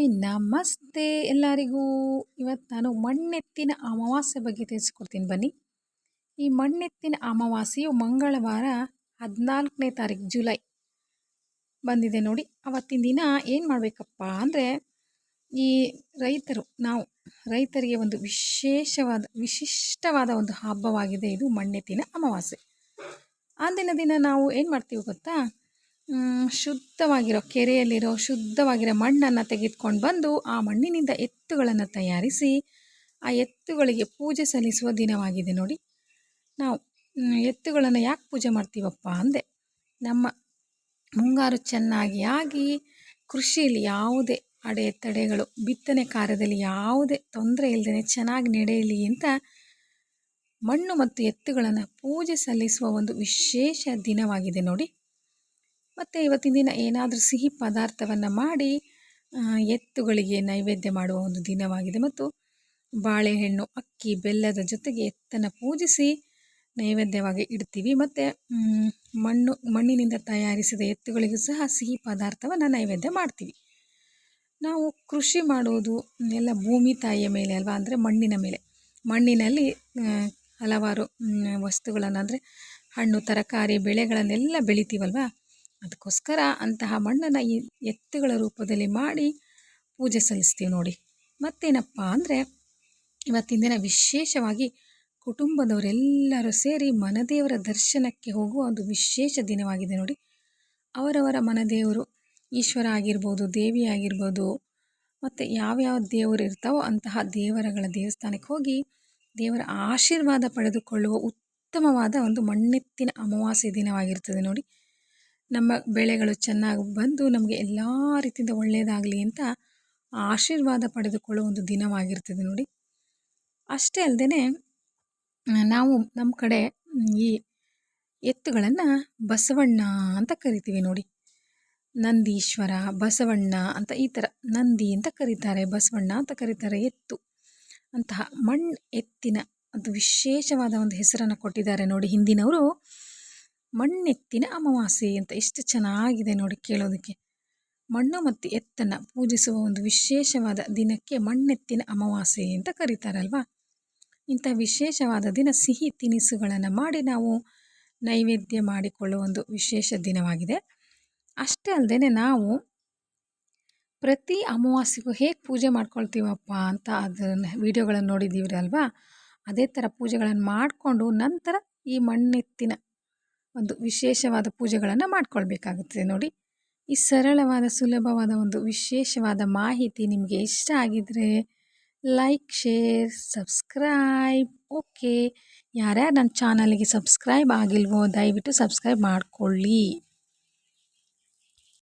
Hi ನಮಸ್ತೆ ಎಲ್ಲರಿಗೂ. ಇವತ್ತು ನಾನು ಮಣ್ಣೆತ್ತಿನ ಅಮಾವಾಸ್ಯೆ ಬಗ್ಗೆ ತಿಳಿಸ್ಕೊಡ್ತೀನಿ ಬನ್ನಿ. ಈ ಮಣ್ಣೆತ್ತಿನ ಅಮಾವಾಸ್ಯೆಯು ಮಂಗಳವಾರ 14ನೇ ತಾರೀಕು ಜುಲೈ ಬಂದಿದೆ ನೋಡಿ. ಅವತ್ತಿನ ದಿನ ಏನು ಮಾಡಬೇಕಪ್ಪ ಅಂದರೆ, ಈ ನಾವು ರೈತರಿಗೆ ಒಂದು ವಿಶಿಷ್ಟವಾದ ಒಂದು ಹಬ್ಬವಾಗಿದೆ ಇದು ಮಣ್ಣೆತ್ತಿನ ಅಮಾವಾಸ್ಯೆ. ಅಂದಿನ ದಿನ ನಾವು ಏನು ಮಾಡ್ತೀವಿ ಗೊತ್ತಾ, ಶುದ್ಧವಾಗಿರೋ ಕೆರೆಯಲ್ಲಿರೋ ಶುದ್ಧವಾಗಿರೋ ಮಣ್ಣನ್ನು ತೆಗೆದುಕೊಂಡು ಬಂದು ಆ ಮಣ್ಣಿನಿಂದ ಎತ್ತುಗಳನ್ನು ತಯಾರಿಸಿ ಆ ಎತ್ತುಗಳಿಗೆ ಪೂಜೆ ಸಲ್ಲಿಸುವ ದಿನವಾಗಿದೆ ನೋಡಿ. ನಾವು ಎತ್ತುಗಳನ್ನು ಯಾಕೆ ಪೂಜೆ ಮಾಡ್ತೀವಪ್ಪ ಅಂದರೆ, ನಮ್ಮ ಮುಂಗಾರು ಚೆನ್ನಾಗಿ ಆಗಿ ಕೃಷಿಯಲ್ಲಿ ಯಾವುದೇ ಅಡೆತಡೆಗಳು, ಬಿತ್ತನೆ ಕಾರ್ಯದಲ್ಲಿ ಯಾವುದೇ ತೊಂದರೆ ಇಲ್ಲದೇ ಚೆನ್ನಾಗಿ ನಡೆಯಲಿ ಅಂತ ಮಣ್ಣು ಮತ್ತು ಎತ್ತುಗಳನ್ನು ಪೂಜೆ ಸಲ್ಲಿಸುವ ಒಂದು ವಿಶೇಷ ದಿನವಾಗಿದೆ ನೋಡಿ. ಮತ್ತು ಇವತ್ತಿನ ದಿನ ಏನಾದರೂ ಸಿಹಿ ಪದಾರ್ಥವನ್ನು ಮಾಡಿ ಎತ್ತುಗಳಿಗೆ ನೈವೇದ್ಯ ಮಾಡುವ ಒಂದು ದಿನವಾಗಿದೆ. ಮತ್ತು ಬಾಳೆಹಣ್ಣು, ಅಕ್ಕಿ, ಬೆಲ್ಲದ ಜೊತೆಗೆ ಎತ್ತನ್ನು ಪೂಜಿಸಿ ನೈವೇದ್ಯವಾಗಿ ಇಡ್ತೀವಿ. ಮತ್ತು ಮಣ್ಣಿನಿಂದ ತಯಾರಿಸಿದ ಎತ್ತುಗಳಿಗೂ ಸಹ ಸಿಹಿ ಪದಾರ್ಥವನ್ನು ನೈವೇದ್ಯ ಮಾಡ್ತೀವಿ. ನಾವು ಕೃಷಿ ಮಾಡೋದು ಎಲ್ಲ ಭೂಮಿ ತಾಯಿಯ ಮೇಲೆ ಅಲ್ವಾ, ಅಂದರೆ ಮಣ್ಣಿನ ಮೇಲೆ. ಮಣ್ಣಿನಲ್ಲಿ ಹಲವಾರು ವಸ್ತುಗಳನ್ನು, ಅಂದರೆ ಹಣ್ಣು, ತರಕಾರಿ, ಬೆಳೆಗಳನ್ನೆಲ್ಲ ಬೆಳಿತೀವಲ್ವ. ಅದಕ್ಕೋಸ್ಕರ ಅಂತಹ ಮಣ್ಣನ್ನು ಈ ಎತ್ತುಗಳ ರೂಪದಲ್ಲಿ ಮಾಡಿ ಪೂಜೆ ಸಲ್ಲಿಸ್ತೀವಿ ನೋಡಿ. ಮತ್ತೇನಪ್ಪ ಅಂದರೆ, ಇವತ್ತಿನ ದಿನ ವಿಶೇಷವಾಗಿ ಕುಟುಂಬದವರೆಲ್ಲರೂ ಸೇರಿ ಮನದೇವರ ದರ್ಶನಕ್ಕೆ ಹೋಗುವ ಒಂದು ವಿಶೇಷ ದಿನವಾಗಿದೆ ನೋಡಿ. ಅವರವರ ಮನದೇವರು, ಈಶ್ವರ ಆಗಿರ್ಬೋದು, ದೇವಿ ಆಗಿರ್ಬೋದು, ಮತ್ತು ಯಾವ್ಯಾವ ದೇವರು ಇರ್ತಾವೋ ಅಂತಹ ದೇವರಗಳ ದೇವಸ್ಥಾನಕ್ಕೆ ಹೋಗಿ ದೇವರ ಆಶೀರ್ವಾದ ಪಡೆದುಕೊಳ್ಳುವ ಉತ್ತಮವಾದ ಒಂದು ಮಣ್ಣೆತ್ತಿನ ಅಮಾವಾಸ್ಯೆ ದಿನವಾಗಿರ್ತದೆ ನೋಡಿ. ನಮ್ಮ ಬೆಳೆಗಳು ಚೆನ್ನಾಗಿ ಬಂದು ನಮಗೆ ಎಲ್ಲ ರೀತಿಯಿಂದ ಒಳ್ಳೆಯದಾಗಲಿ ಅಂತ ಆಶೀರ್ವಾದ ಪಡೆದುಕೊಳ್ಳುವ ಒಂದು ದಿನವಾಗಿರ್ತದೆ ನೋಡಿ. ಅಷ್ಟೇ ಅಲ್ಲದೆ ನಾವು ನಮ್ಮ ಕಡೆ ಈ ಎತ್ತುಗಳನ್ನು ಬಸವಣ್ಣ ಅಂತ ಕರಿತೀವಿ ನೋಡಿ. ನಂದೀಶ್ವರ, ಬಸವಣ್ಣ ಅಂತ ಈ ಥರ, ನಂದಿ ಅಂತ ಕರೀತಾರೆ, ಬಸವಣ್ಣ ಅಂತ ಕರೀತಾರೆ. ಎತ್ತು ಅಂತಹ ಎತ್ತಿನ ಒಂದು ವಿಶೇಷವಾದ ಒಂದು ಹೆಸರನ್ನು ಕೊಟ್ಟಿದ್ದಾರೆ ನೋಡಿ ಹಿಂದಿನವರು. ಮಣ್ಣೆತ್ತಿನ ಅಮಾವಾಸ್ಯೆ ಅಂತ ಎಷ್ಟು ಚೆನ್ನಾಗಿದೆ ನೋಡಿ ಕೇಳೋದಕ್ಕೆ. ಮಣ್ಣು ಮತ್ತು ಎತ್ತನ್ನು ಪೂಜಿಸುವ ಒಂದು ವಿಶೇಷವಾದ ದಿನಕ್ಕೆ ಮಣ್ಣೆತ್ತಿನ ಅಮಾವಾಸ್ಯೆ ಅಂತ ಕರೀತಾರಲ್ವ. ಇಂಥ ವಿಶೇಷವಾದ ದಿನ ಸಿಹಿ ತಿನಿಸುಗಳನ್ನು ಮಾಡಿ ನಾವು ನೈವೇದ್ಯ ಮಾಡಿಕೊಳ್ಳುವ ಒಂದು ವಿಶೇಷ ದಿನವಾಗಿದೆ. ಅಷ್ಟೇ ಅಲ್ಲದೆ ನಾವು ಪ್ರತಿ ಅಮಾವಾಸ್ಯೆಗೂ ಹೇಗೆ ಪೂಜೆ ಮಾಡ್ಕೊಳ್ತೀವಪ್ಪ ಅಂತ ಅದನ್ನು ವಿಡಿಯೋಗಳನ್ನು ನೋಡಿದ್ದೀವಿ ಅಲ್ವಾ. ಅದೇ ಥರ ಪೂಜೆಗಳನ್ನು ಮಾಡಿಕೊಂಡು ನಂತರ ಈ ಮಣ್ಣೆತ್ತಿನ ಒಂದು ವಿಶೇಷವಾದ ಪೂಜೆಗಳನ್ನು ಮಾಡ್ಕೊಳ್ಬೇಕಾಗುತ್ತದೆ ನೋಡಿ. ಈ ಸರಳವಾದ, ಸುಲಭವಾದ ಒಂದು ವಿಶೇಷವಾದ ಮಾಹಿತಿ ನಿಮಗೆ ಇಷ್ಟ ಆಗಿದರೆ ಲೈಕ್, ಶೇರ್, ಸಬ್ಸ್ಕ್ರೈಬ್. ಓಕೆ, ಯಾರ್ಯಾರು ನನ್ನ ಚಾನಲ್ಗೆ ಸಬ್ಸ್ಕ್ರೈಬ್ ಆಗಿಲ್ವೋ ದಯವಿಟ್ಟು ಸಬ್ಸ್ಕ್ರೈಬ್ ಮಾಡಿಕೊಳ್ಳಿ.